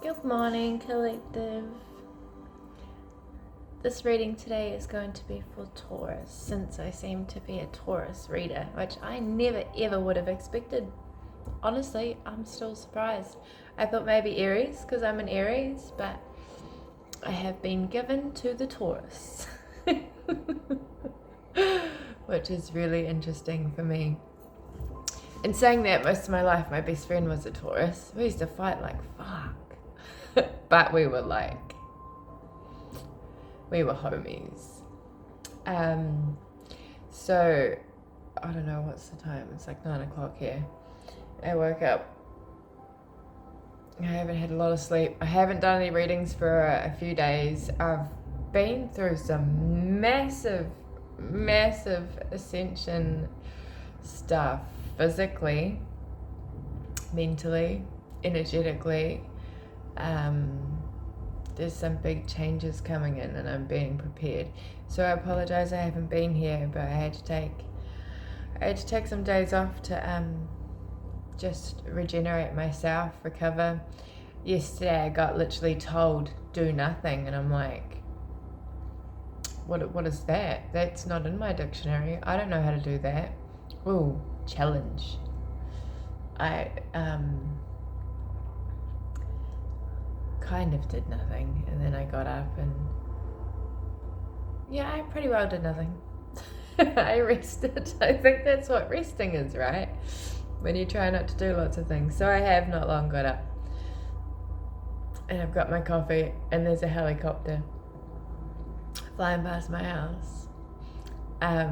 Good morning, collective. This reading today is going to be for Taurus, since I seem to be a Taurus reader, which I never ever would have expected. Honestly, I'm still surprised. I thought maybe Aries, because I'm an Aries, but I have been given to the Taurus, which is really interesting for me. In saying that, most of my life, my best friend was a Taurus. We used to fight like fuck. But we were homies. So I don't know what's the time. It's like 9 o'clock here. I woke up. I haven't had a lot of sleep. I haven't done any readings for a few days. I've been through some massive ascension stuff, physically, mentally, energetically. There's some big changes coming in and I'm being prepared. So I apologize I haven't been here, but I had to take some days off to just regenerate myself, recover. Yesterday I got literally told do nothing, and I'm like, what is that? That's not in my dictionary. I don't know how to do that. Ooh, challenge. I kind of did nothing, and then I got up and I pretty well did nothing. I rested. I think that's what resting is, right? When you try not to do lots of things. So I have not long got up, and I've got my coffee, and there's a helicopter flying past my house. I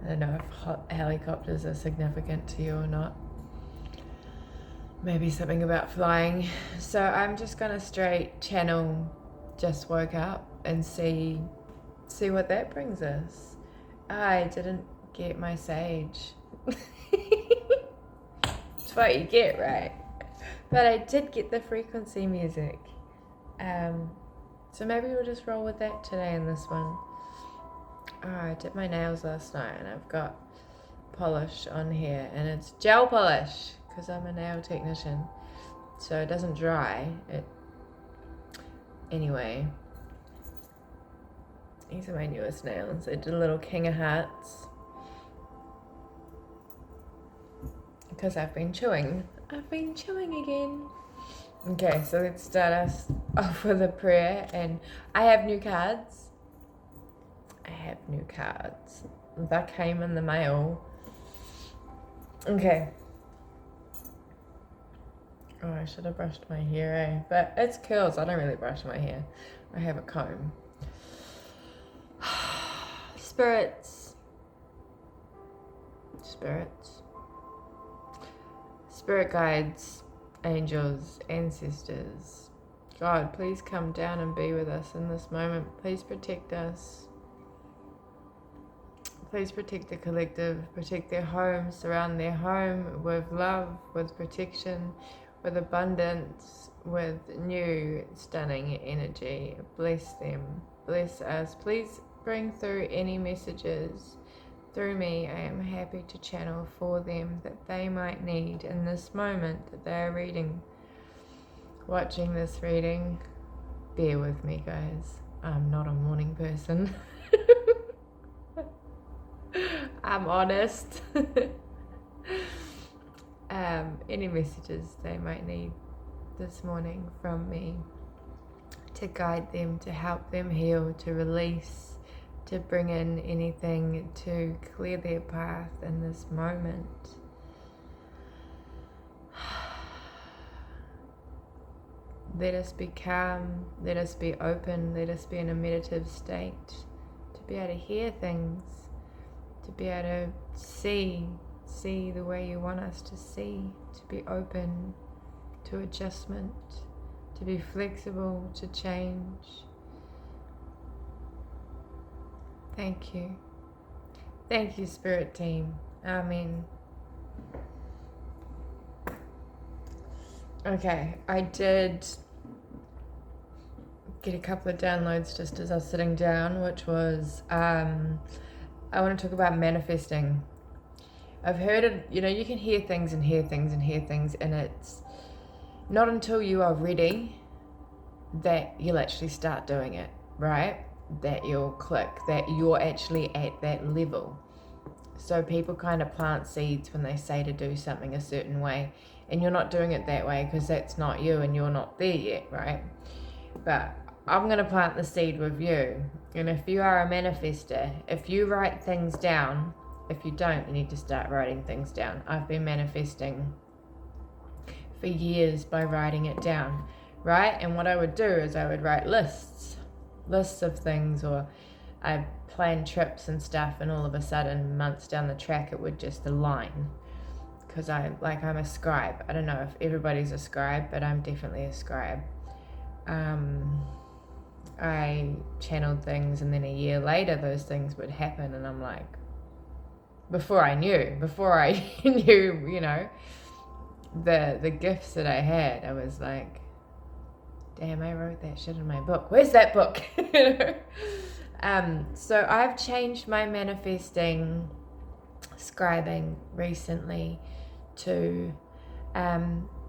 don't know if helicopters are significant to you or not. Maybe something about flying. So I'm just gonna straight channel just woke up and see what that brings us. I didn't get my sage. It's what you get, right? But I did get the frequency music. So maybe we'll just roll with that today in this one. I did my nails last night and I've got polish on here, and it's gel polish because I'm a nail technician, so it doesn't dry. Anyway, these are my newest nails. I did a little King of Hearts because I've been chewing again. Okay, so let's start us off with a prayer, and I have new cards. That came in the mail. Okay. Oh, I should have brushed my hair, eh? But it's curls. I don't really brush my hair. I have a comb. Spirits. Spirit guides, angels, ancestors. God, please come down and be with us in this moment. Please protect us. Please protect the collective, protect their home, surround their home with love, with protection, with abundance, with new stunning energy. Bless them, bless us. Please bring through any messages through me. I am happy to channel for them that they might need in this moment that they are watching this reading. Bear with me, guys. I'm not a morning person. I'm honest. Any messages they might need this morning from me to guide them, to help them heal, to release, to bring in anything to clear their path in this moment. Let us be calm, let us be open, let us be in a meditative state to be able to hear things, to be able to see the way you want us to see, to be open to adjustment, to be flexible to change. Thank you. Thank you, Spirit Team. Amen. Okay, I did get a couple of downloads just as I was sitting down, which was I want to talk about manifesting. I've heard it, you can hear things and hear things and hear things, and not until you are ready that you'll actually start doing it, right? That you'll click, that you're actually at that level. So people kind of plant seeds when they say to do something a certain way, and you're not doing it that way because that's not you and you're not there yet, right? But I'm going to plant the seed with you. And if you are a manifester, if you write things down, if you don't, you need to start writing things down. I've been manifesting for years by writing it down, right? And what I would do is I would write lists of things, or I plan trips and stuff, and all of a sudden, months down the track, it would just align. Because I'm a scribe. I don't know if everybody's a scribe, but I'm definitely a scribe. I channeled things, and then a year later those things would happen, and I'm like, before I knew, you know, the gifts that I had, I was like, damn, I wrote that shit in my book. Where's that book? So I've changed my manifesting scribing recently to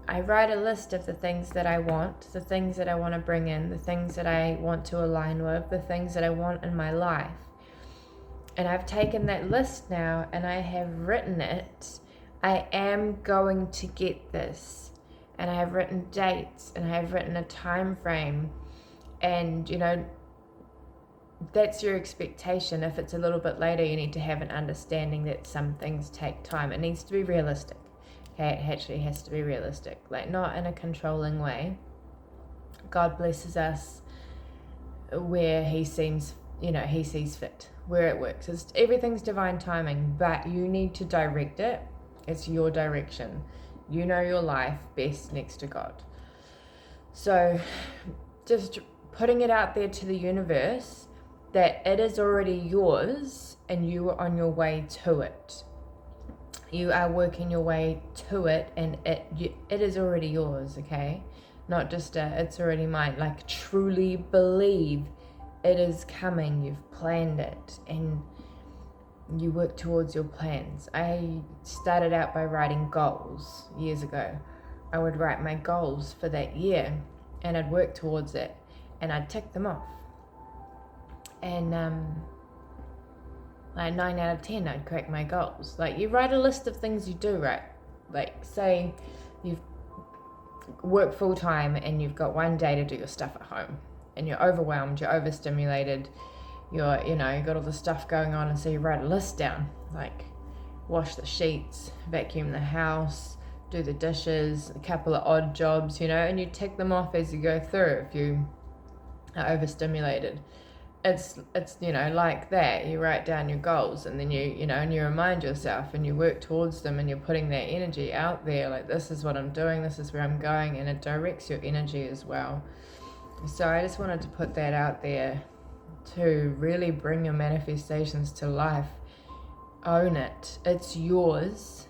I write a list of the things that I want, the things that I want to bring in, the things that I want to align with, the things that I want in my life. And I've taken that list now and I have written it. I am going to get this. And I have written dates and I have written a time frame. And, you know, that's your expectation. If it's a little bit later, you need to have an understanding that some things take time. It needs to be realistic. Okay, it actually has to be realistic, like not in a controlling way. God blesses us where he sees fit, where it works. Everything's divine timing, but you need to direct it. It's your direction. You know your life best next to God. So just putting it out there to the universe that it is already yours and you are on your way to it. You are working your way to it, and it is already yours, okay? Not just it's already mine. Like, truly believe it is coming. You've planned it, and you work towards your plans. I started out by writing goals years ago. I would write my goals for that year, and I'd work towards it, and I'd tick them off. And like 9 out of 10, I'd crack my goals. Like, you write a list of things you do, right? Like, say you've worked full time and you've got one day to do your stuff at home, and you're overwhelmed, you're overstimulated, you got all the stuff going on, and so you write a list down, like wash the sheets, vacuum the house, do the dishes, a couple of odd jobs, and you tick them off as you go through if you are overstimulated. It's like that. You write down your goals, and then and you remind yourself, and you work towards them, and you're putting that energy out there, like, this is what I'm doing, this is where I'm going, and it directs your energy as well. So I just wanted to put that out there to really bring your manifestations to life. Own it. It's yours.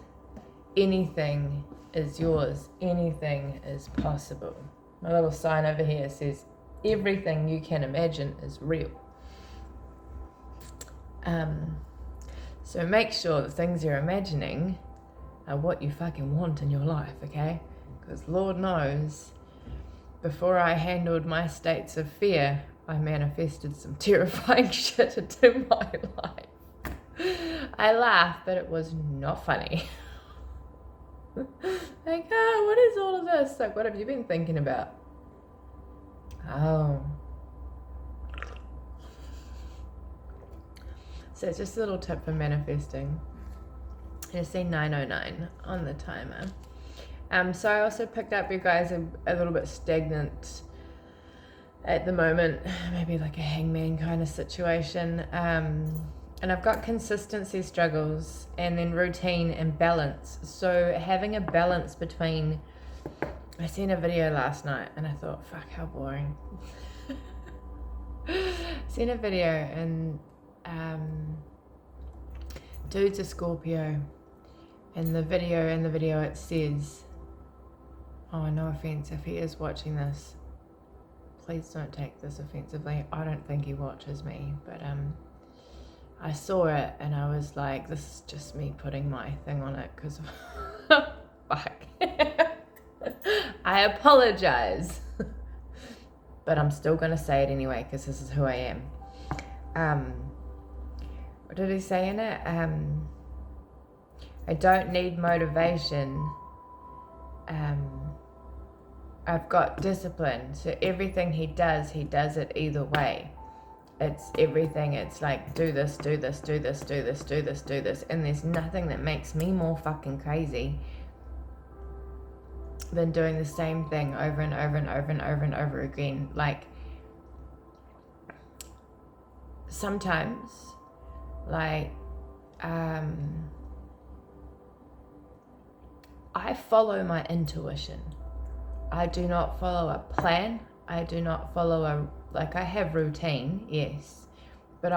Anything is yours. Anything is possible. My little sign over here says, everything you can imagine is real. So make sure the things you're imagining are what you fucking want in your life, okay? Because Lord knows, before I handled my states of fear, I manifested some terrifying shit into my life. I laugh, but it was not funny. Like, what is all of this? Like, what have you been thinking about? Oh. So it's just a little tip for manifesting. I see 9:09 on the timer. So I also picked up, you guys, a little bit stagnant at the moment, maybe like a hangman kind of situation. And I've got consistency struggles, and then routine and balance. So having a balance between, I seen a video last night and I thought, fuck, how boring. Seen a video, and dude's a Scorpio, and the video it says, oh, no offense if he is watching this, please don't take this offensively, I don't think he watches me, but I saw it and I was like, this is just me putting my thing on it, because fuck. I I apologize. But I'm still going to say it anyway because this is who I am. What did he say in it? I don't need motivation. I've got discipline. So everything he does it either way. It's everything. It's like, do this, do this, do this, do this, do this, do this. And there's nothing that makes me more fucking crazy than doing the same thing over and over and over and over and over again. Like, sometimes, like, I follow my intuition. I do not follow a plan. I do not follow I have routine, yes, but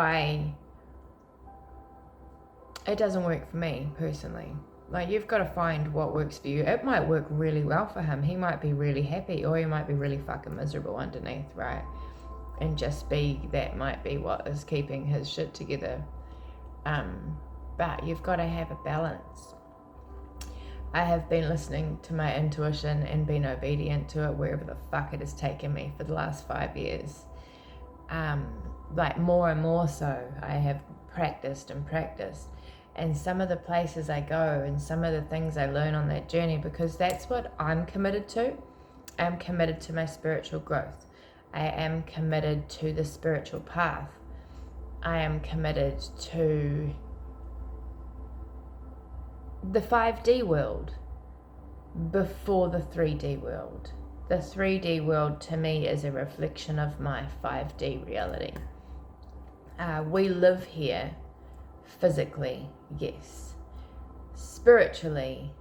it doesn't work for me personally. Like, you've got to find what works for you. It might work really well for him. He might be really happy, or he might be really fucking miserable underneath, right? And that might be what is keeping his shit together. But you've got to have a balance. I have been listening to my intuition and been obedient to it wherever the fuck it has taken me for the last 5 years. Like, more and more so, I have practiced. And some of the places I go and some of the things I learn on that journey, because that's what I'm committed to. I'm committed to my spiritual growth. I am committed to the spiritual path. I am committed to the 5D world before the 3D world. The 3D world to me is a reflection of my 5D reality. We live here physically, yes. Spiritually,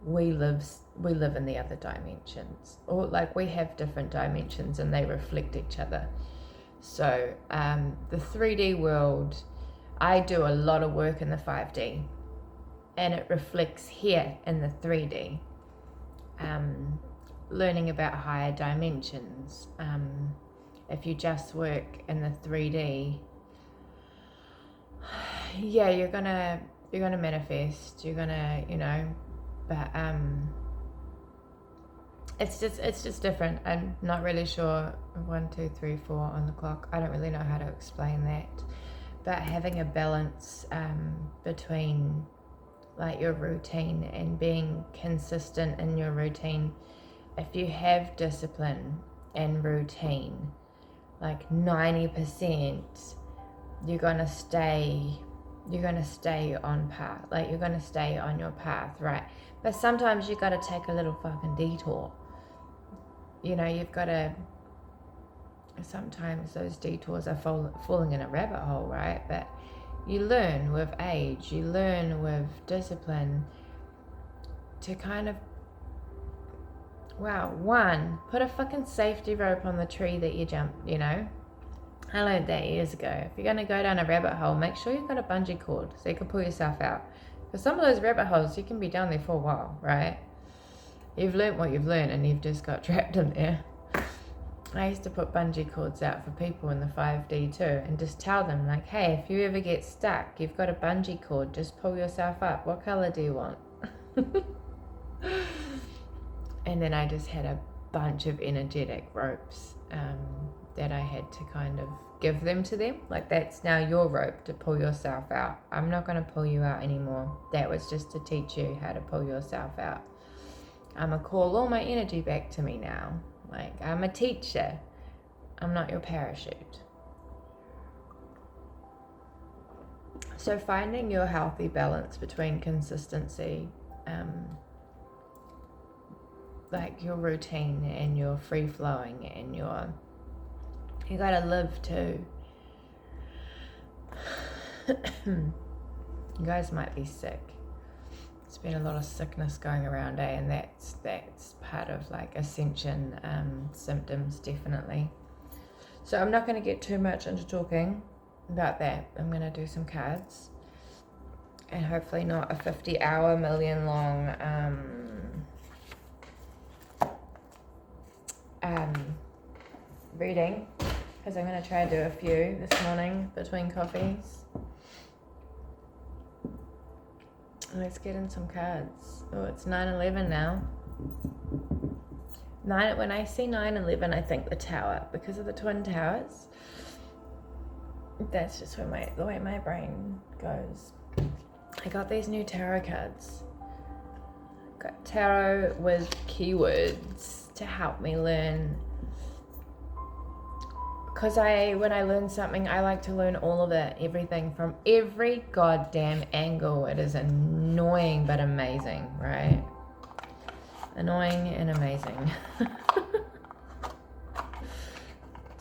we live in the other dimensions. Or like, we have different dimensions and they reflect each other. So the 3D world, I do a lot of work in the 5D. And it reflects here in the 3D. Learning about higher dimensions. If you just work in the 3D, yeah, you're gonna manifest. You're gonna, but it's just different. I'm not really sure. 1, 2, 3, 4 on the clock. I don't really know how to explain that. But having a balance between, like, your routine and being consistent in your routine. If you have discipline and routine, like 90%, you're gonna stay on path. Like, you're gonna stay on your path, right? But sometimes you gotta take a little fucking detour. You've gotta. Sometimes those detours are falling in a rabbit hole, right? But you learn with age, you learn with discipline to kind of, put a fucking safety rope on the tree that you jump, I learned that years ago. If you're going to go down a rabbit hole, make sure you've got a bungee cord so you can pull yourself out. Because some of those rabbit holes, you can be down there for a while, right? You've learned what you've learned and you've just got trapped in there. I used to put bungee cords out for people in the 5D too, and just tell them, like, hey, if you ever get stuck, you've got a bungee cord, just pull yourself up. What color do you want? And then I just had a bunch of energetic ropes that I had to kind of give them to them. Like, that's now your rope to pull yourself out. I'm not going to pull you out anymore. That was just to teach you how to pull yourself out. I'm going to call all my energy back to me now. Like, I'm a teacher. I'm not your parachute. So finding your healthy balance between consistency, like your routine and your free flowing and you gotta live too. You guys might be sick. There's been a lot of sickness going around, and that's part of, like, ascension symptoms, definitely. So I'm not going to get too much into talking about that. I'm going to do some cards, and hopefully not a 50-hour, million-long reading, because I'm going to try to do a few this morning between coffees. Let's get in some cards. Oh, it's 9:11 now. When I see 9/11, I think the tower, because of the twin towers. That's just where the way my brain goes. I got these new tarot cards. Got tarot with keywords to help me learn. Because when I learn something, I like to learn all of it, everything from every goddamn angle. It is annoying but amazing, right? Annoying and amazing.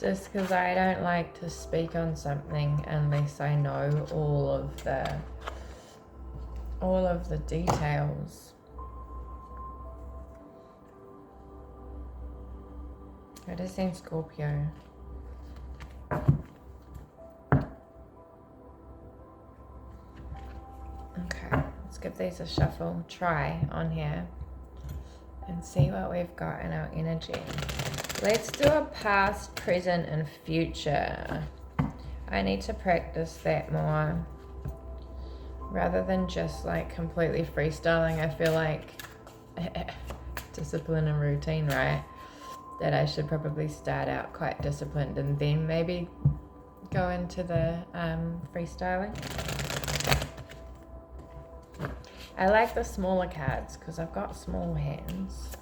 Just because I don't like to speak on something unless I know all of the details. I just seen Scorpio. Okay, let's give these a shuffle, try on here, and see what we've got in our energy. Let's do a past, present, and future. I need to practice that more. Rather than just like completely freestyling, I feel like discipline and routine, right? That I should probably start out quite disciplined and then maybe go into the freestyling. I like the smaller cards because I've got small hands.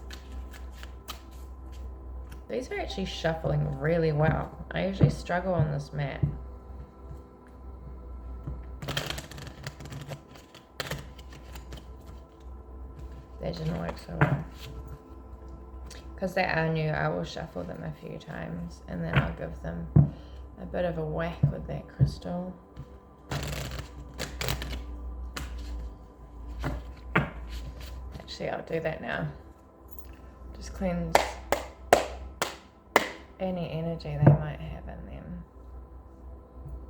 These are actually shuffling really well. I usually struggle on this mat. They didn't work so well. Because they are new, I will shuffle them a few times and then I'll give them a bit of a whack with that crystal. Actually, I'll do that now. Just cleanse any energy they might have in them.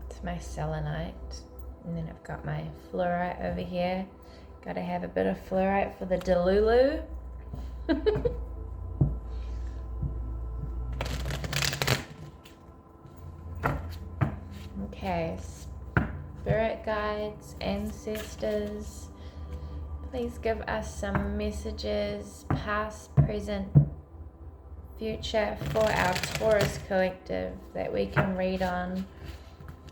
It's my selenite. And then I've got my fluorite over here. Gotta have a bit of fluorite for the delulu. Okay, spirit guides, ancestors, please give us some messages, past, present, future, for our Taurus collective that we can read on,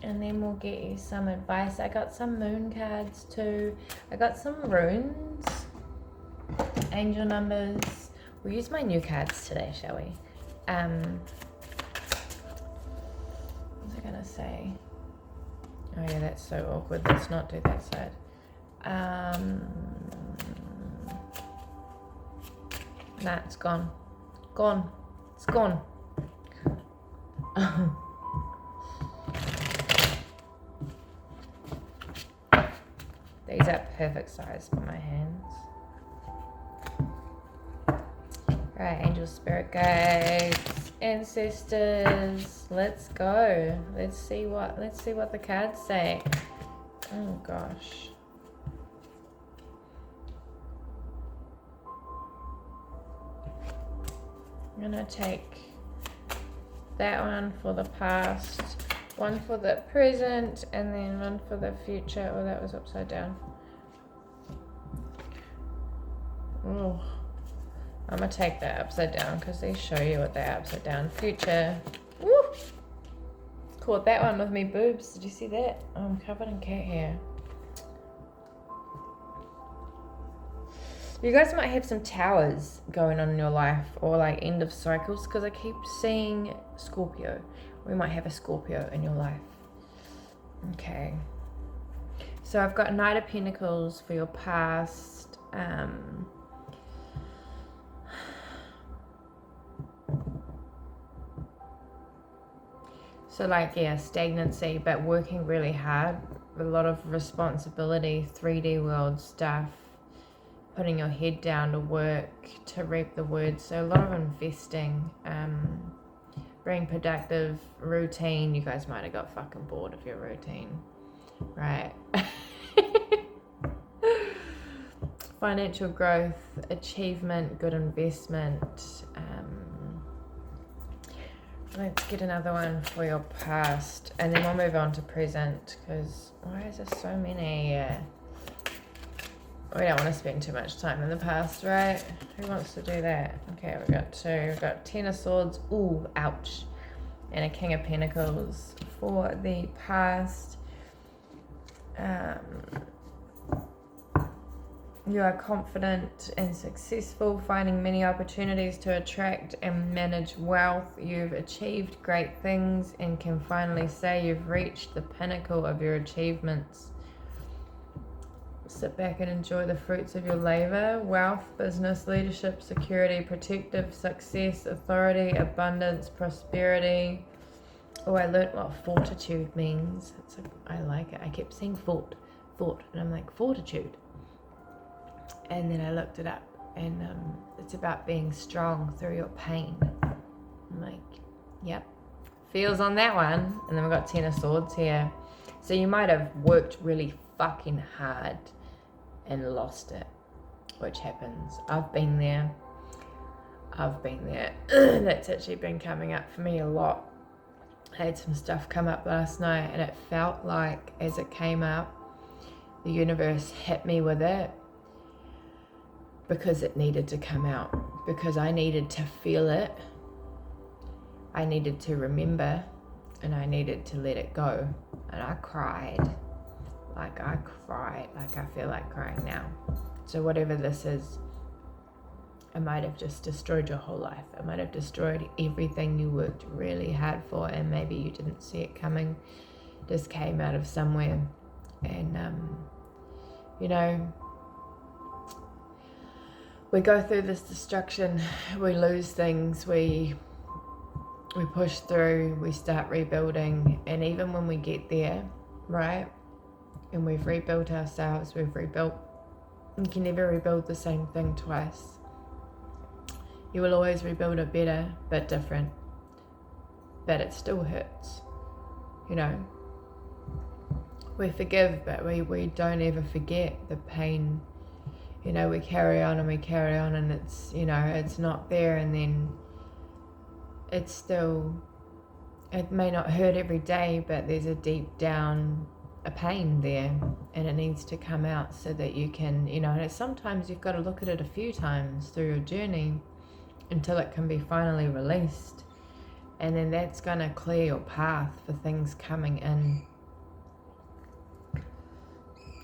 and then we'll get you some advice. I got some moon cards too. I got some runes, angel numbers. We'll use my new cards today, shall we? What was I gonna say? Oh yeah, that's so awkward. Let's not do that side. Nah, it's gone. Gone. It's gone. These are perfect size for my hands. Right, angel, spirit guides, ancestors. Let's go. Let's see what the cards say. Oh gosh. I'm gonna take that one for the past, one for the present, and then one for the future. Oh, that was upside down. Oh, I'm gonna take that upside down because they show you what they're upside down. Future. Woo! Caught that one with me boobs. Did you see that? Oh, I'm covered in cat hair. You guys might have some towers going on in your life, or like end of cycles, because I keep seeing Scorpio. We might have a Scorpio in your life. Okay. So I've got Knight of Pentacles for your past. So like, yeah, stagnancy, but working really hard. A lot of responsibility, 3D world stuff. Putting your head down to work to reap the woods. So a lot of investing, being productive, routine. You guys might have got fucking bored of your routine, right? Financial growth, achievement, good investment. Let's get another one for your past, and then we'll move on to present, because why is there so many? We don't want to spend too much time in the past, right? Who wants to do that? Okay, we got two. We've got Ten of Swords. Ooh, ouch. And a King of Pentacles for the past. You are confident and successful, finding many opportunities to attract and manage wealth. You've achieved great things and can finally say you've reached the pinnacle of your achievements. Sit back and enjoy the fruits of your labor. Wealth, business, leadership, security, protective, success, authority, abundance, prosperity. Oh, I learnt what fortitude means. I like it. I kept saying fort, and I'm like, fortitude. And then I looked it up, and it's about being strong through your pain. I'm like, yep, feels on that one. And then we've got Ten of Swords here. So you might have worked really fucking hard and lost it, which happens. I've been there. That's actually been coming up for me a lot. I had some stuff come up last night, and it felt like as it came up, the universe hit me with it because it needed to come out, because I needed to feel it, I needed to remember, and I needed to let it go. And I cried. Like I feel like crying now. So whatever this is, it might have just destroyed your whole life. It might have destroyed everything you worked really hard for, and maybe you didn't see it coming. Just came out of somewhere. And you know, we go through this destruction, we lose things, we push through, we start rebuilding, and even when we get there, right, and we've rebuilt ourselves, you can never rebuild the same thing twice. You will always rebuild it better, but different. But it still hurts, you know. We forgive, but we don't ever forget the pain. You know, we carry on, and it's, you know, it's not there, and then it's still, it may not hurt every day, but there's a deep down a pain there, and it needs to come out so that you can, you know, and sometimes you've got to look at it a few times through your journey until it can be finally released, and then that's going to clear your path for things coming in.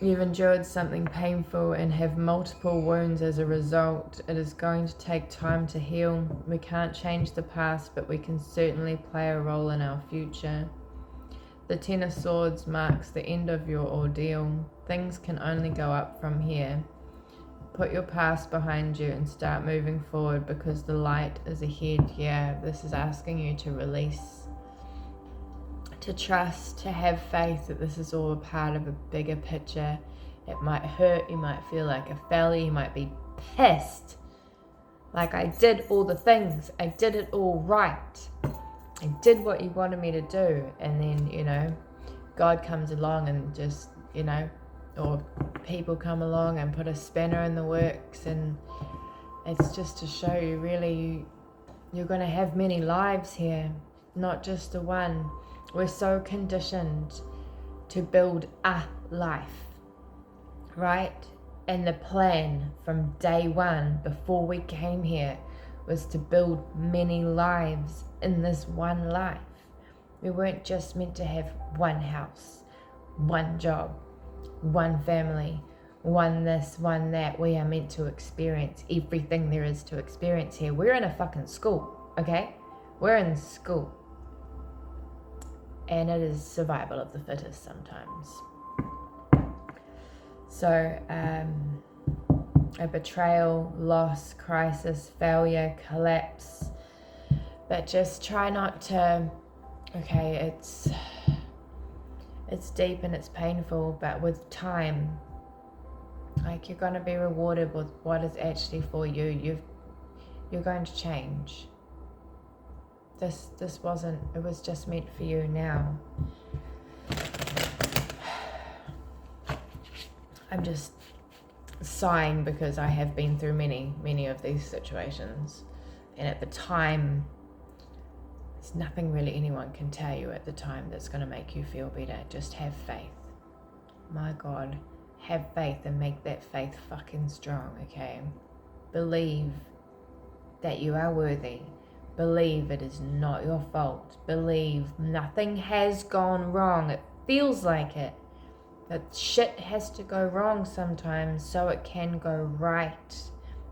You've endured something painful and have multiple wounds as a result. It is going to take time to heal. We can't change the past, but we can certainly play a role in our future. The Ten of Swords marks the end of your ordeal. Things can only go up from here. Put your past behind you and start moving forward, because the light is ahead. Yeah, this is asking you to release, to trust, to have faith that this is all a part of a bigger picture. It might hurt, you might feel like a failure, you might be pissed. Like, I did all the things, I did it all right. I did what you wanted me to do, and then, you know, God comes along and just, you know, or people come along and put a spanner in the works, and it's just to show you really you're going to have many lives here, not just the one. We're so conditioned to build a life, right? And the plan from day one, before we came here, was to build many lives in this one life. We weren't just meant to have one house, one job, one family, one this, one that. We are meant to experience everything there is to experience here. We're in a fucking school, okay? We're in school. And it is survival of the fittest sometimes. So, a betrayal, loss, crisis, failure, collapse. But just try not to, okay, it's deep and it's painful, but with time, like, you're going to be rewarded with what is actually for you. You're going to change. This wasn't, it was just meant for you now. I'm just sighing because I have been through many of these situations, and at the time, there's nothing really anyone can tell you at the time that's going to make you feel better. Just have faith. My God, have faith and make that faith fucking strong, okay? Believe that you are worthy. Believe it is not your fault. Believe nothing has gone wrong. It feels like it. But shit has to go wrong sometimes so it can go right.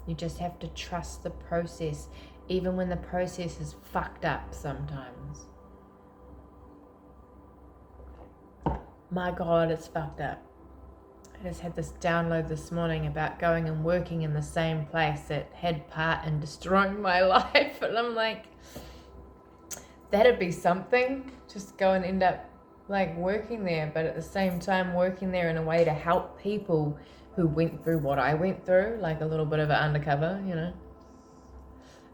You just have to trust the process, even when the process is fucked up sometimes. My God, it's fucked up. I just had this download this morning about going and working in the same place that had part in destroying my life. And I'm like, that'd be something. Just go and end up like working there, but at the same time working there in a way to help people who went through what I went through, like a little bit of an undercover, you know,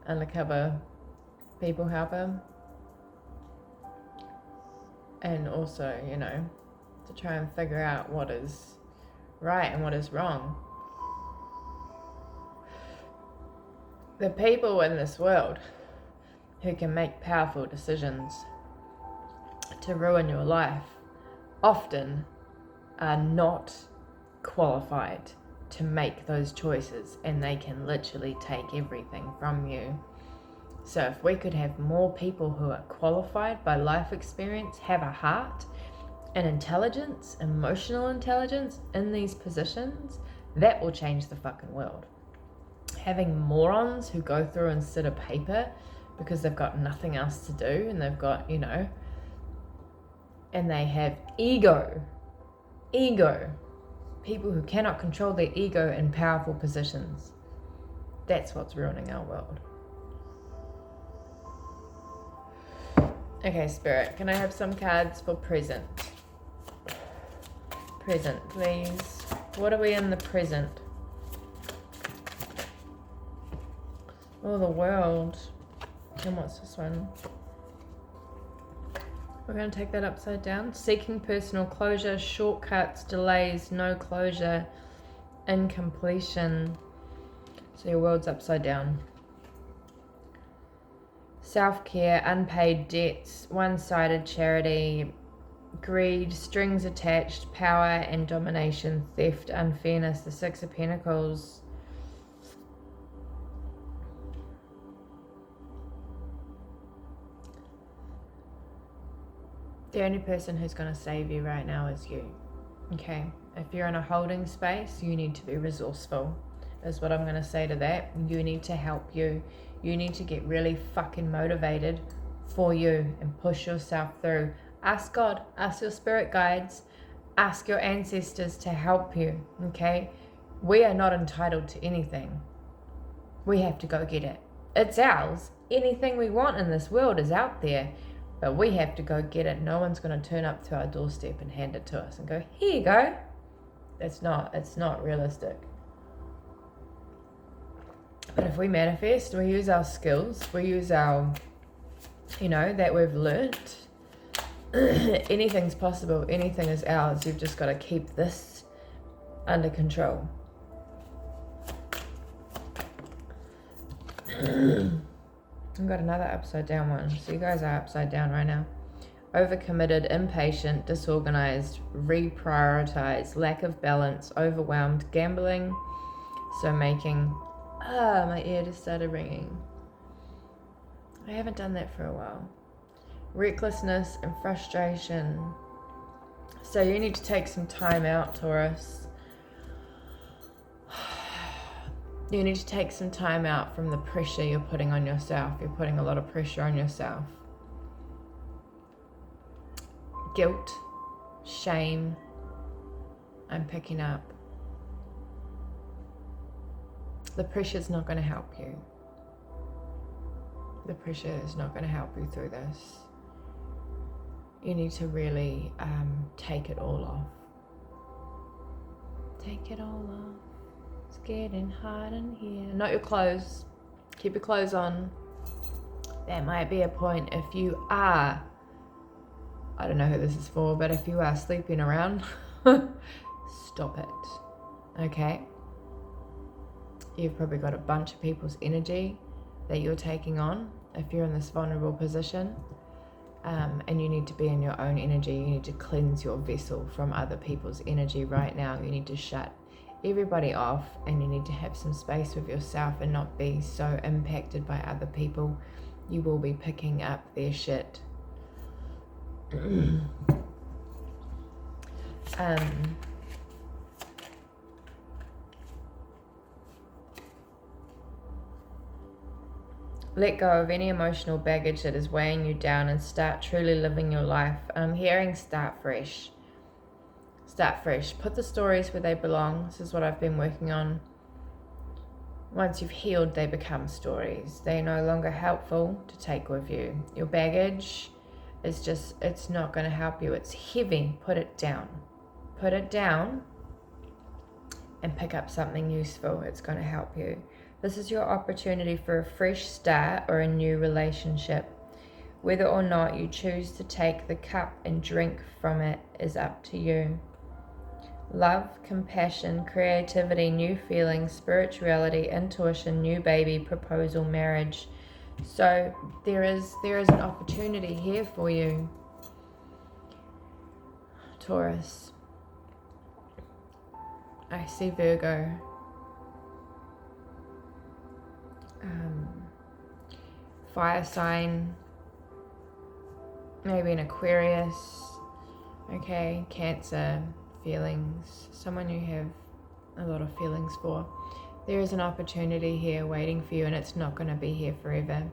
undercover people helper. And also, you know, to try and figure out what is right and what is wrong. The people in this world who can make powerful decisions to ruin your life often are not qualified to make those choices, and they can literally take everything from you. So if we could have more people who are qualified by life experience, have a heart and intelligence, emotional intelligence in these positions, that will change the fucking world. Having morons who go through and sit a paper because they've got nothing else to do, and they've got, you know, and they have ego, people who cannot control their ego in powerful positions. That's what's ruining our world. Okay, Spirit, can I have some cards for present? Present, please. What are we in the present? Oh, the world. And what's this one? We're going to take that upside down. Seeking personal closure, shortcuts, delays, no closure, incompletion. So your world's upside down. Self-care, unpaid debts, one-sided charity, greed, strings attached, power and domination, theft, unfairness, the Six of Pentacles. The only person who's going to save you right now is you. Okay? If you're in a holding space, you need to be resourceful, is what I'm going to say to that. You need to help you. You need to get really fucking motivated for you and push yourself through. Ask God, ask your spirit guides, ask your ancestors to help you, okay? We are not entitled to anything. We have to go get it. It's ours. Anything we want in this world is out there, but we have to go get it. No one's going to turn up to our doorstep and hand it to us and go, here you go. It's not realistic. But if we manifest, we use our skills, we use our, you know, that we've learnt. Anything's possible. Anything is ours. You've just got to keep this under control. I've got another upside down one. So you guys are upside down right now. Overcommitted, impatient, disorganized, reprioritized, lack of balance, overwhelmed, gambling. So making... my ear just started ringing. I haven't done that for a while. Recklessness and frustration. So you need to take some time out, Taurus. You need to take some time out from the pressure you're putting on yourself. You're putting a lot of pressure on yourself. Guilt, shame, I'm picking up. The pressure's not going to help you. The pressure is not going to help you through this. You need to really take it all off. Take it all off. It's getting hot in here. Not your clothes. Keep your clothes on. That might be a point if you are, I don't know who this is for, but if you are sleeping around, stop it. Okay? You've probably got a bunch of people's energy that you're taking on if you're in this vulnerable position. and you need to be in your own energy. You need to cleanse your vessel from other people's energy right now. You need to shut everybody off, and you need to have some space with yourself and not be so impacted by other people. You will be picking up their shit. Let go of any emotional baggage that is weighing you down and start truly living your life. I'm hearing start fresh. Start fresh. Put the stories where they belong. This is what I've been working on. Once you've healed, they become stories. They're no longer helpful to take with you. Your baggage is just, it's not going to help you. It's heavy. Put it down. Put it down and pick up something useful. It's going to help you. This is your opportunity for a fresh start or a new relationship. Whether or not you choose to take the cup and drink from it is up to you. Love, compassion, creativity, new feelings, spirituality, intuition, new baby, proposal, marriage. So there is an opportunity here for you, Taurus. I see Virgo. Fire sign, maybe an Aquarius, okay, Cancer, feelings, someone you have a lot of feelings for. There is an opportunity here waiting for you, and it's not going to be here forever.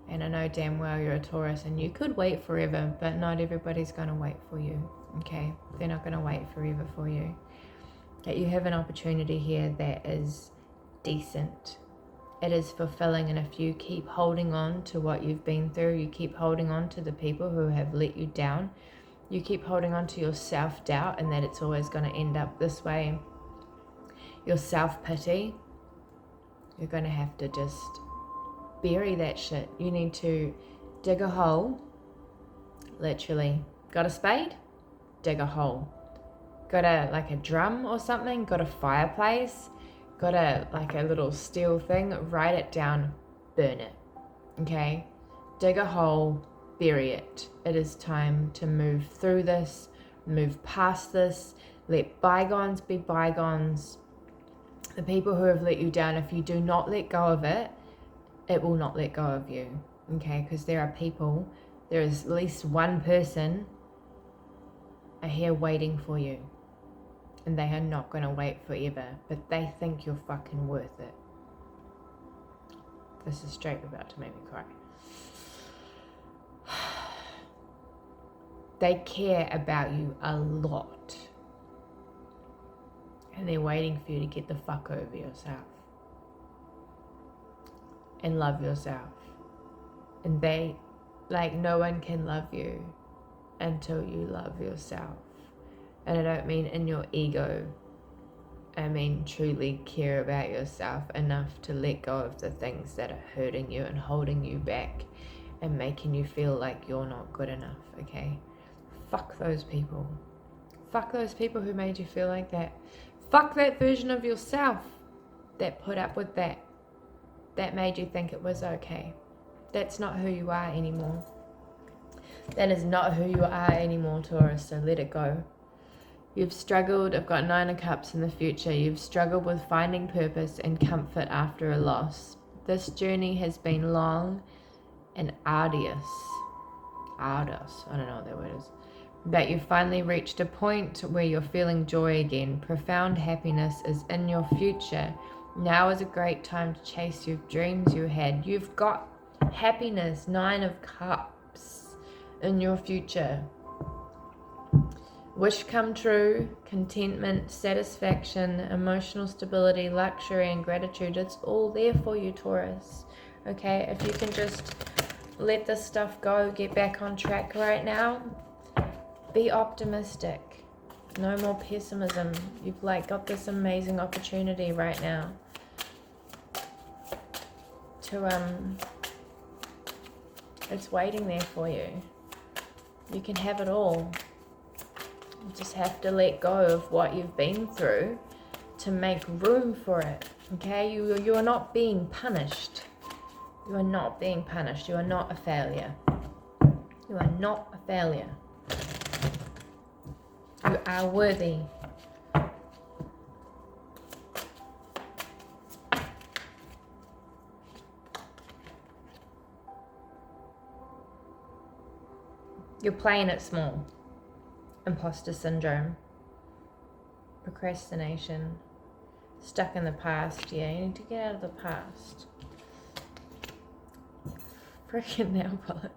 And I know damn well you're a Taurus and you could wait forever, but not everybody's going to wait for you, okay? They're not going to wait forever for you. That you have an opportunity here that is decent. It is fulfilling, and if you keep holding on to what you've been through, you keep holding on to the people who have let you down, you keep holding on to your self-doubt and that it's always going to end up this way, your self-pity, you're going to have to just bury that shit. You need to dig a hole, literally. Got a spade? Dig a hole. Got a drum or something? Got a fireplace? Got a little steel thing? Write it down, burn it, okay? Dig a hole, bury it. It is time to move through this, move past this, let bygones be bygones. The people who have let you down, if you do not let go of it, it will not let go of you, okay? Because there are people, there is at least one person here waiting for you. And they are not going to wait forever, but they think you're fucking worth it. This is straight about to make me cry. They care about you a lot. And they're waiting for you to get the fuck over yourself. And love yourself. And they, no one can love you until you love yourself. And I don't mean in your ego. I mean truly care about yourself enough to let go of the things that are hurting you and holding you back and making you feel like you're not good enough, okay? Fuck those people. Fuck those people who made you feel like that. Fuck that version of yourself that put up with that. That made you think it was okay. That's not who you are anymore. That is not who you are anymore, Taurus, so let it go. You've struggled, I've got 9 of Cups in the future, you've struggled with finding purpose and comfort after a loss. This journey has been long and arduous. Arduous, I don't know what that word is. But you've finally reached a point where you're feeling joy again. Profound happiness is in your future. Now is a great time to chase your dreams you had. You've got happiness, 9 of Cups in your future. Wish come true, contentment, satisfaction, emotional stability, luxury, and gratitude. It's all there for you, Taurus. Okay, if you can just let this stuff go, get back on track right now, be optimistic. No more pessimism. You've got this amazing opportunity right now to it's waiting there for you. You can have it all. You just have to let go of what you've been through to make room for it, okay? You are not being punished. You are not being punished. You are not a failure. You are not a failure. You are worthy. You're playing it small. Imposter syndrome. Procrastination. Stuck in the past. Yeah, you need to get out of the past. Freaking nail polish.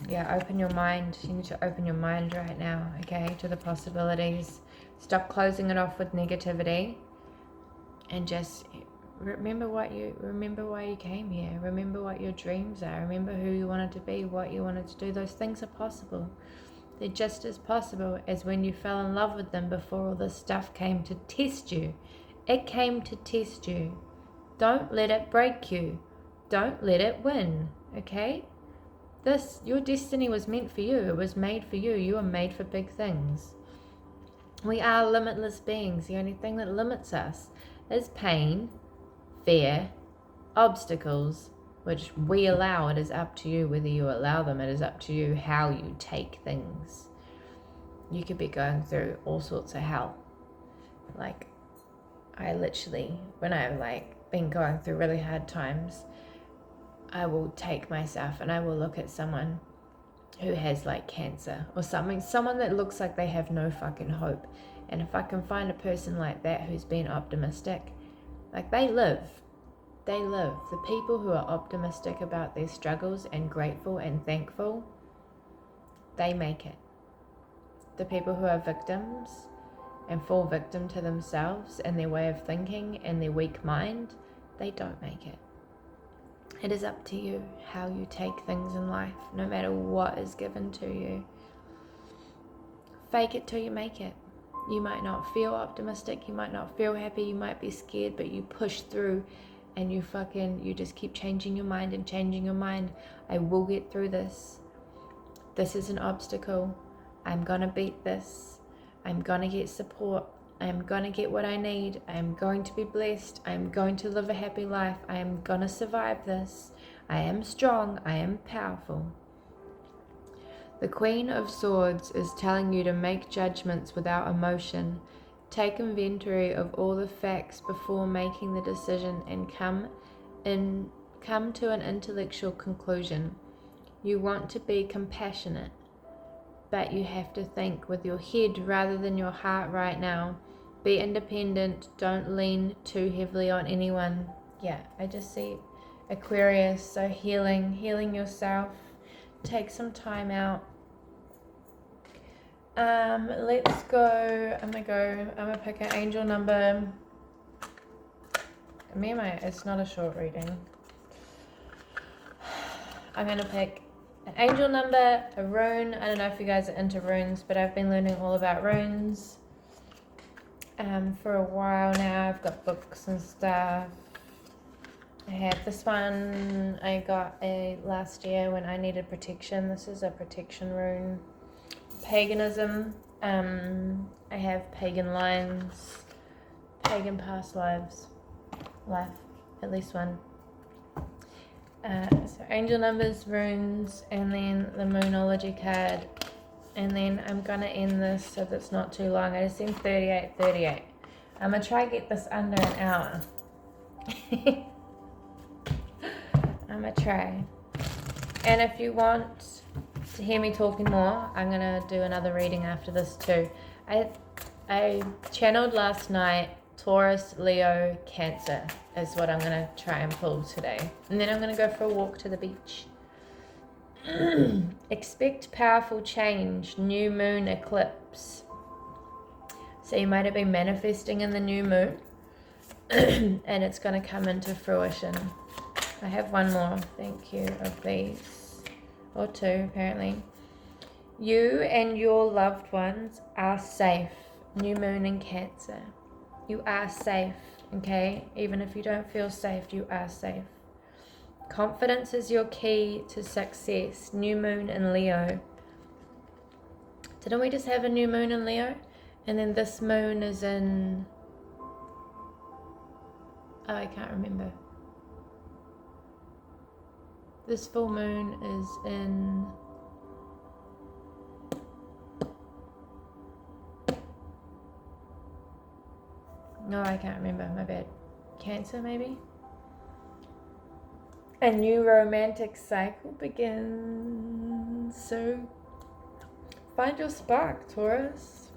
Yeah, open your mind. You need to open your mind right now, okay, to the possibilities. Stop closing it off with negativity, and just remember why you came here. Remember what your dreams are. Remember who you wanted to be, what you wanted to do. Those things are possible. They're just as possible as when you fell in love with them before all this stuff came to test you. It came to test you. Don't let it break you. Don't let it win, okay? Your destiny was meant for you. It was made for you. You are made for big things. We are limitless beings. The only thing that limits us is pain, fear, obstacles, which we allow. It is up to you whether you allow them. It is up to you how you take things. You could be going through all sorts of hell. Like, I literally, when I've been going through really hard times, I will take myself and I will look at someone who has cancer or something, someone that looks like they have no fucking hope. And if I can find a person like that who's been optimistic, they live. They live. The people who are optimistic about their struggles and grateful and thankful, they make it. The people who are victims and fall victim to themselves and their way of thinking and their weak mind, they don't make it. It is up to you how you take things in life, no matter what is given to you. Fake it till you make it. You might not feel optimistic, you might not feel happy, you might be scared, but you push through and you just keep changing your mind and changing your mind. I will get through this. This is an obstacle. I'm gonna beat this. I'm gonna get support. I'm going to get what I need. I'm going to be blessed. I'm going to live a happy life. I am going to survive this. I am strong. I am powerful. The Queen of Swords is telling you to make judgments without emotion. Take inventory of all the facts before making the decision and come to an intellectual conclusion. You want to be compassionate, but you have to think with your head rather than your heart right now. Be independent. Don't lean too heavily on anyone. Yeah, I just see Aquarius. So healing yourself. Take some time out. Let's go. I'm gonna pick an angel number. It's not a short reading. I'm gonna pick an angel number, a rune. I don't know if you guys are into runes, but I've been learning all about runes. For a while now. I've got books and stuff. I have this one I got last year when I needed protection. This is a protection rune. Paganism. I have pagan lines, pagan past life, at least one. So angel numbers, runes, and then the Moonology card. And then I'm going to end this so that it's not too long. I just seen 38. I'm going to try to get this under an hour. I'm going to try. And if you want to hear me talking more, I'm going to do another reading after this too. I channeled last night Taurus, Leo, Cancer is what I'm going to try and pull today. And then I'm going to go for a walk to the beach. Expect powerful change, new moon eclipse. So you might have been manifesting in the new moon and it's going to come into fruition. I have one more, thank you, of these, or two apparently. You and your loved ones are safe. New moon in Cancer. You are safe, okay? Even if you don't feel safe, you are safe. Confidence is your key to success. New moon in Leo. Didn't we just have a new moon in Leo? And then this moon is in... Oh, I can't remember. This full moon is in no, I can't remember, my bad. Cancer, maybe? A new romantic cycle begins. So find your spark, Taurus.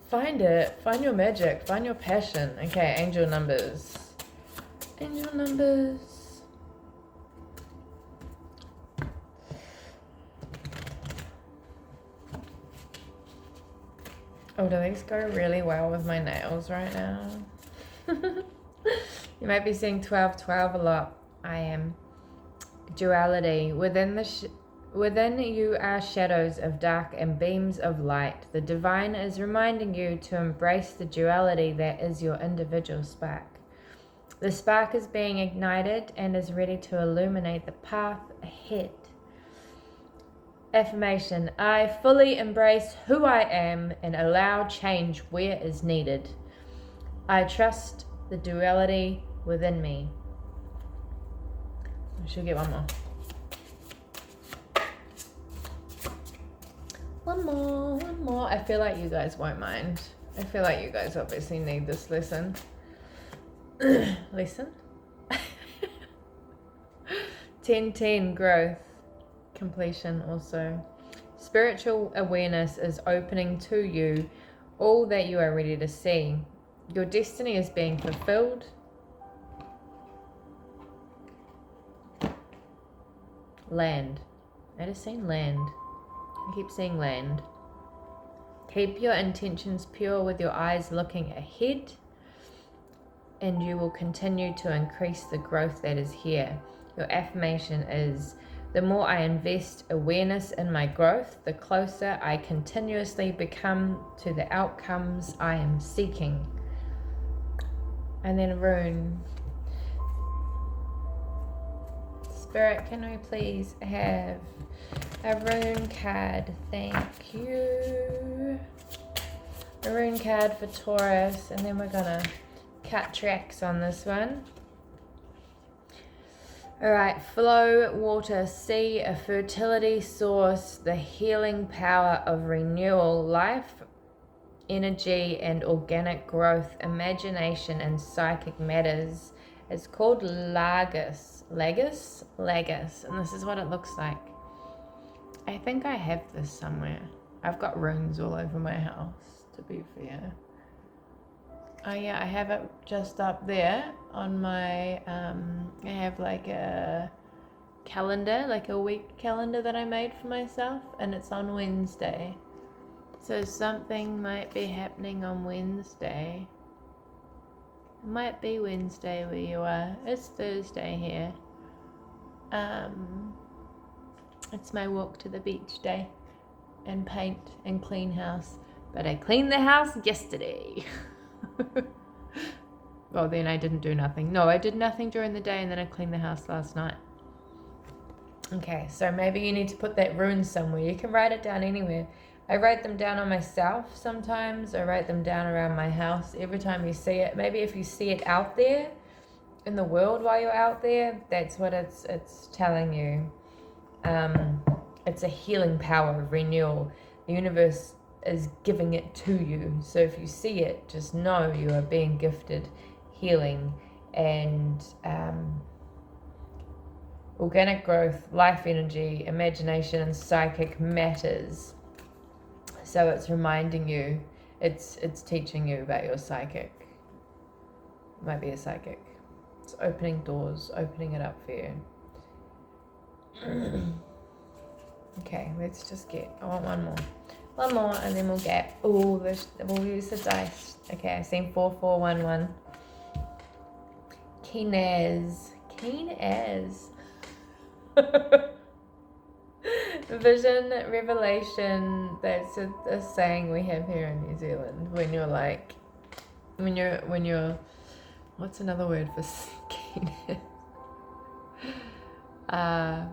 Find it. Find your magic. Find your passion. Okay, angel numbers. Angel numbers. Oh, do these go really well with my nails right now? You might be seeing 12-12 a lot. I am. Duality. Within you are shadows of dark and beams of light. The divine is reminding you to embrace the duality that is your individual spark. The spark is being ignited and is ready to illuminate the path ahead. Affirmation. I fully embrace who I am and allow change where is needed. I trust the duality within me. I should get one more. One more. I feel like you guys won't mind. I feel like you guys obviously need this lesson. Lesson? 10-10 growth. Completion also. Spiritual awareness is opening to you all that you are ready to see. Your destiny is being fulfilled. Land. I just seen land. I keep seeing land. Keep your intentions pure with your eyes looking ahead, and you will continue to increase the growth that is here. Your affirmation is, the more I invest awareness in my growth, the closer I continuously become to the outcomes I am seeking. And then rune. Spirit, can we please have a rune card? Thank you. A rune card for Taurus, and then we're gonna cut tracks on this one. Alright, flow, water, sea, a fertility source, the healing power of renewal, life, energy, and organic growth, imagination, and psychic matters. It's called Lagos, and this is what it looks like. I think I have this somewhere. I've got runes all over my house, to be fair. Oh yeah, I have it just up there on my, I have like a calendar, like a week calendar that I made for myself, and it's on Wednesday. So something might be happening on Wednesday. It might be Wednesday where you are. It's Thursday here. It's my walk to the beach day and paint and clean house. But I cleaned the house yesterday. Well, then I didn't do nothing. No, I did nothing during the day, and then I cleaned the house last night. Okay, so maybe you need to put that rune somewhere. You can write it down anywhere. I write them down on myself sometimes. I write them down around my house. Every time you see it, maybe if you see it out there in the world while you're out there, that's what it's telling you. It's a healing power of renewal. The universe is giving it to you. So if you see it, just know you are being gifted healing and organic growth, life energy, imagination, and psychic matters. So it's reminding you, it's teaching you about your psychic. It might be a psychic. It's opening doors, opening it up for you. Okay, let's just I want one more. One more, and then we'll get, we'll use the dice. Okay, I've seen 4411. Keen as. Vision, revelation, that's a saying we have here in New Zealand. When you're like, when you're, what's another word for keen as?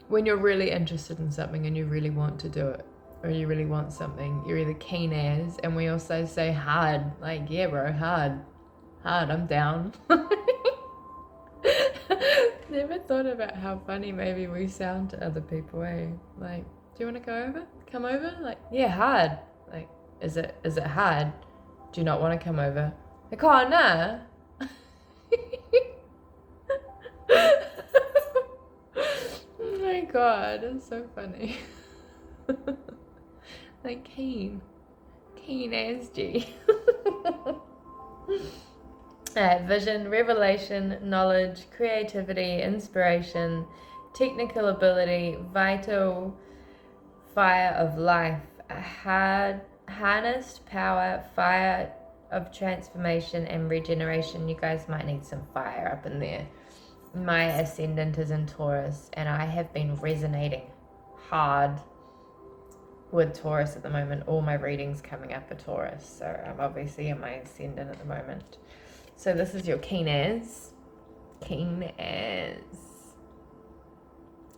When you're really interested in something and you really want to do it, or you really want something, you're either keen as, and we also say hard, like, yeah bro, hard, I'm down. Never thought about how funny maybe we sound to other people, eh? Like, do you want to go over? Come over? Like, yeah, hard. Like, is it hard? Do you not want to come over? Like, oh, nah. Oh my god, it's so funny. Like, keen as G. Vision, revelation, knowledge, creativity, inspiration, technical ability, vital fire of life, harnessed power, fire of transformation and regeneration. You guys might need some fire up in there. My ascendant is in Taurus, and I have been resonating hard with Taurus at the moment. All my readings coming up are Taurus, so I'm obviously in my ascendant at the moment. So this is your keen as.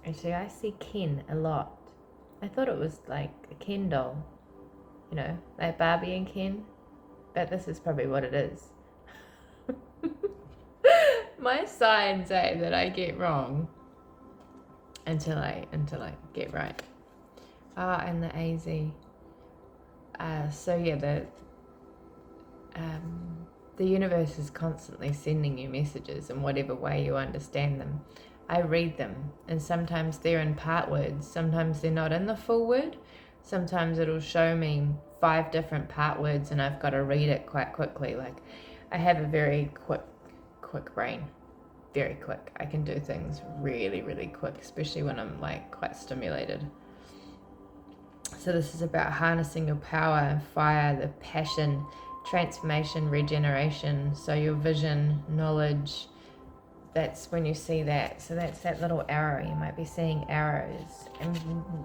Actually, I see Ken a lot. I thought it was like a Ken doll, you know, like Barbie and Ken, but this is probably what it is. My signs say that I get wrong until I get right. And the AZ. So yeah, the universe is constantly sending you messages in whatever way you understand them. I read them, and sometimes they're in part words, sometimes they're not in the full word. Sometimes it'll show me 5 different part words and I've got to read it quite quickly. Like, I have a very quick brain, very quick. I can do things really, really quick, especially when I'm like quite stimulated. So this is about harnessing your power and fire, the passion, transformation, regeneration. So your vision, knowledge, that's when you see that. So that's that little arrow. You might be seeing arrows, and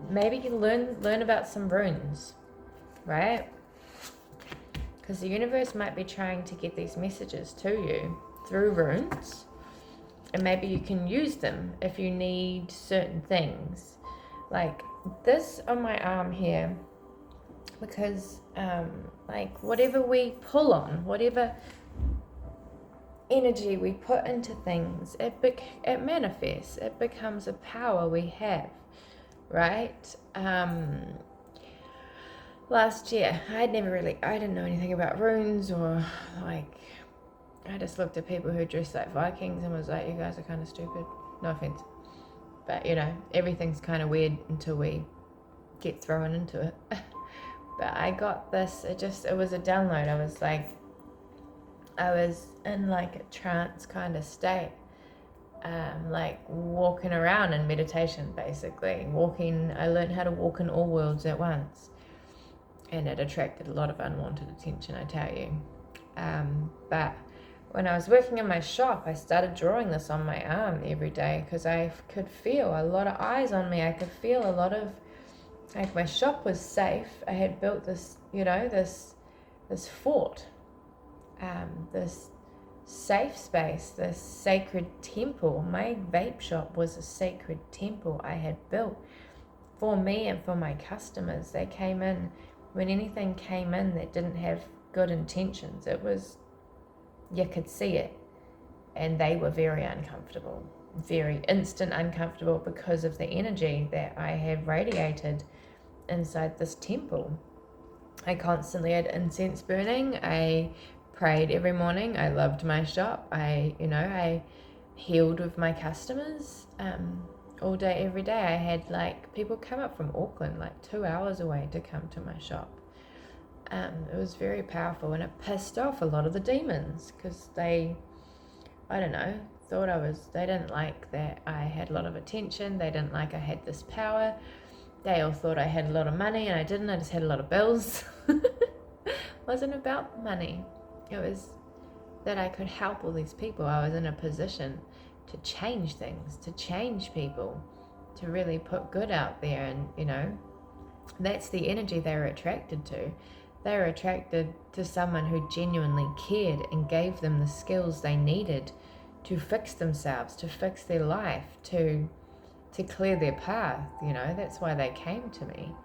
maybe you learn about some runes, right? Because the universe might be trying to get these messages to you through runes, and maybe you can use them if you need certain things, like this on my arm here, because like whatever we pull on, whatever energy we put into things, it manifests, it becomes a power we have, right? Last year I didn't know anything about runes, or like, I just looked at people who dressed like Vikings and was like, you guys are kind of stupid, no offense, but you know, everything's kind of weird until we get thrown into it. But I got this, it was a download. I was in like a trance kind of state, like walking around in meditation, basically. I learned how to walk in all worlds at once, and it attracted a lot of unwanted attention, I tell you. But when I was working in my shop, I started drawing this on my arm every day, because I could feel a lot of eyes on me. I could feel a lot of, like, my shop was safe. I had built this, you know, this fort, this safe space, this sacred temple. My vape shop was a sacred temple I had built for me and for my customers. They came in, when anything came in that didn't have good intentions, it was, you could see it, and they were very uncomfortable, very instant uncomfortable, because of the energy that I had radiated inside this temple. I constantly had incense burning. I prayed every morning. I loved my shop. I healed with my customers all day, every day. I had like people come up from Auckland, like 2 hours away, to come to my shop. It was very powerful, and it pissed off a lot of the demons, because they didn't like that I had a lot of attention. They didn't like I had this power. They all thought I had a lot of money, and I didn't. I just had a lot of bills. It wasn't about money. It was that I could help all these people. I was in a position to change things, to change people, to really put good out there. And, you know, that's the energy they were attracted to. They were attracted to someone who genuinely cared and gave them the skills they needed to fix themselves, to fix their life, to clear their path. You know, that's why they came to me.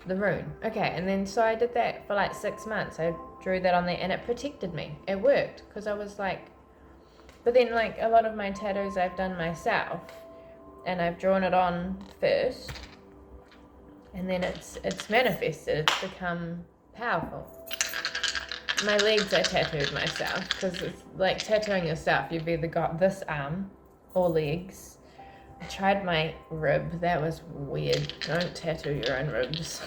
the rune. Okay, and then so I did that for like 6 months. I drew that on there and it protected me. It worked because I was like, but then like a lot of my tattoos I've done myself and I've drawn it on first and then it's manifested, it's become powerful. My legs I tattooed myself because it's like tattooing yourself. You've either got this arm or legs. I tried my rib. That was weird. Don't tattoo your own ribs.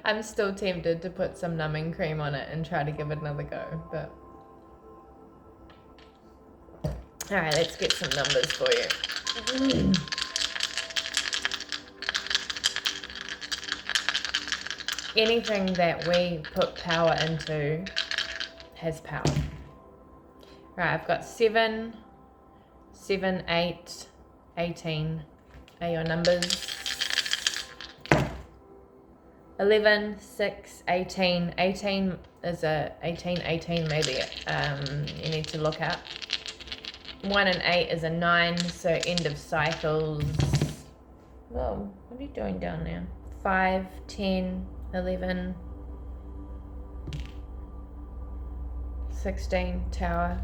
I'm still tempted to put some numbing cream on it and try to give it another go. But alright, let's get some numbers for you. Anything that we put power into has power. Right, I've got 7, 7, 8, 18 are your numbers. 11, 6, 18. 18 is a 18 maybe you need to look at. 1 and 8 is a 9, so end of cycles. Whoa, what are you doing down there? 5, 10, 11, 16, tower.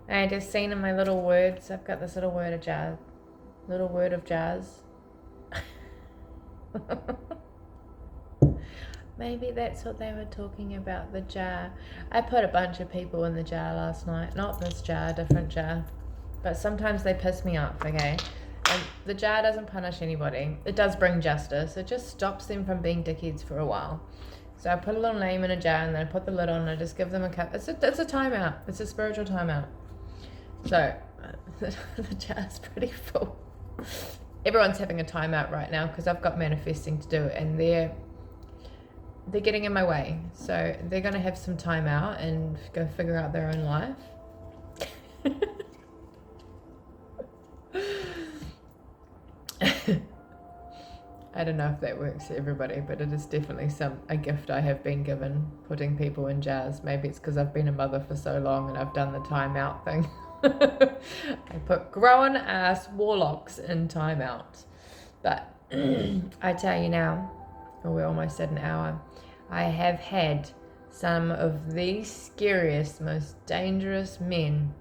I just seen in my little words, I've got this little word of jazz. Little word of jazz. Maybe that's what they were talking about, the jar. I put a bunch of people in the jar last night. Not this jar, different jar. But sometimes they piss me off, okay? And the jar doesn't punish anybody. It does bring justice. It just stops them from being dickheads for a while. So I put a little name in a jar and then I put the lid on and I just give them a cup. It's a timeout. It's a spiritual timeout. So the jar's pretty full. Everyone's having a timeout right now because I've got manifesting to do and they're getting in my way. So they're going to have some time out and go figure out their own life. I don't know if that works for everybody, but it is definitely a gift I have been given, putting people in jars. Maybe it's because I've been a mother for so long and I've done the timeout thing. I put grown ass warlocks in timeout. But I tell you now, we're almost at an hour, I have had some of the scariest, most dangerous men.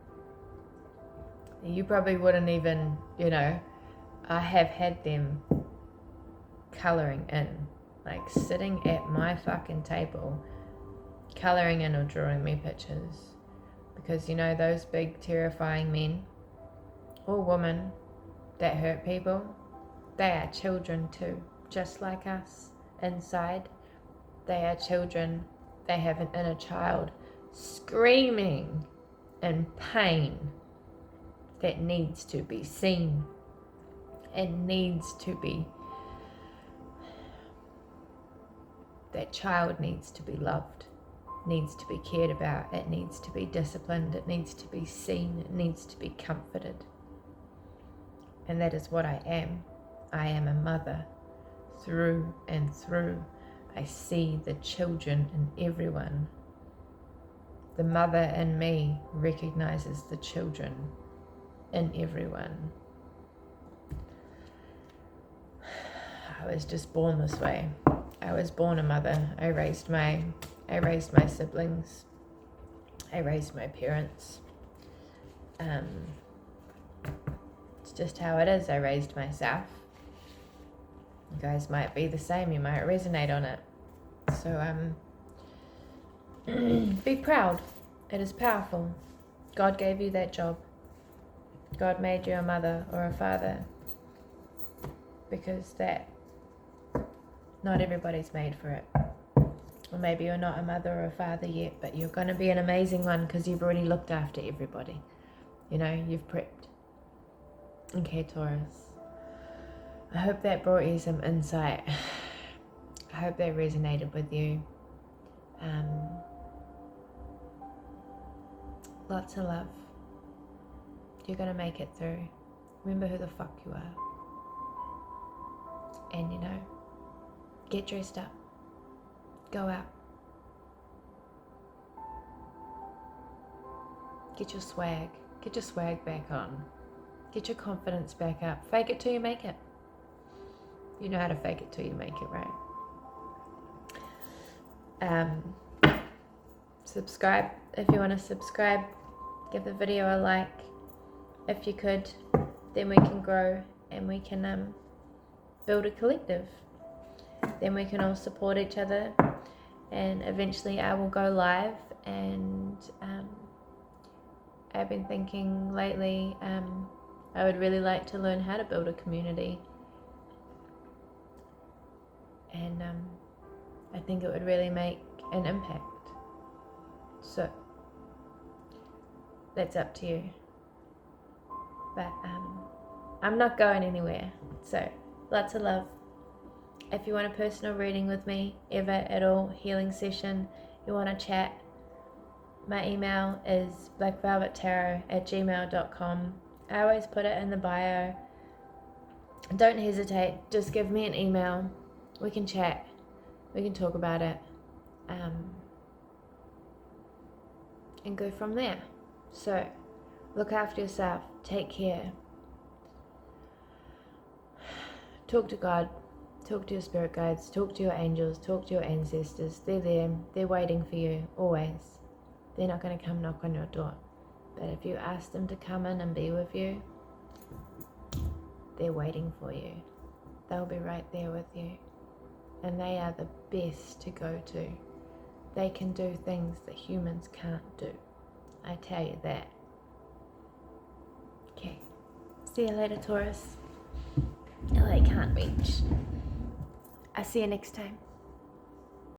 You probably wouldn't even, I have had them colouring in, like sitting at my fucking table, colouring in or drawing me pictures. Because those big terrifying men or women that hurt people, they are children too, just like us. Inside, they are children. They have an inner child screaming in pain that needs to be seen and that child needs to be loved, needs to be cared about, it needs to be disciplined, it needs to be seen, it needs to be comforted. And that is what I am. I am a mother through and through. I see the children in everyone. The mother in me recognizes the children in everyone. I was just born this way. I was born a mother. I raised my siblings. I raised my parents. It's just how it is. I raised myself. You guys might be the same. You might resonate on it. So be proud. It is powerful. God gave you that job. God made you a mother or a father, because not everybody's made for it. Or maybe you're not a mother or a father yet, but you're going to be an amazing one because you've already looked after everybody. You've prepped. Okay, Taurus. I hope that brought you some insight. I hope that resonated with you. Lots of love. You're going to make it through. Remember who the fuck you are. And get dressed up. Go out. Get your swag. Get your swag back on. Get your confidence back up. Fake it till you make it. You know how to fake it till you make it, right? Subscribe if you want to subscribe. Give the video a like if you could. Then we can grow and we can build a collective. Then we can all support each other, and eventually I will go live. And I've been thinking lately, I would really like to learn how to build a community, and I think it would really make an impact. So that's up to you. But I'm not going anywhere. So lots of love. If you want a personal reading with me, ever at all, healing session, you want to chat, my email is blackvelvettarot@gmail.com. I always put it in the bio. Don't hesitate. Just give me an email. We can chat. We can talk about it. And go from there. So, look after yourself. Take care. Talk to God. Talk to your spirit guides. Talk to your angels. Talk to your ancestors. They're there. They're waiting for you. Always. They're not going to come knock on your door. But if you ask them to come in and be with you, they're waiting for you. They'll be right there with you. And they are the best to go to. They can do things that humans can't do. I tell you that. Okay. See you later, Taurus. Oh, they can't reach. I'll see you next time.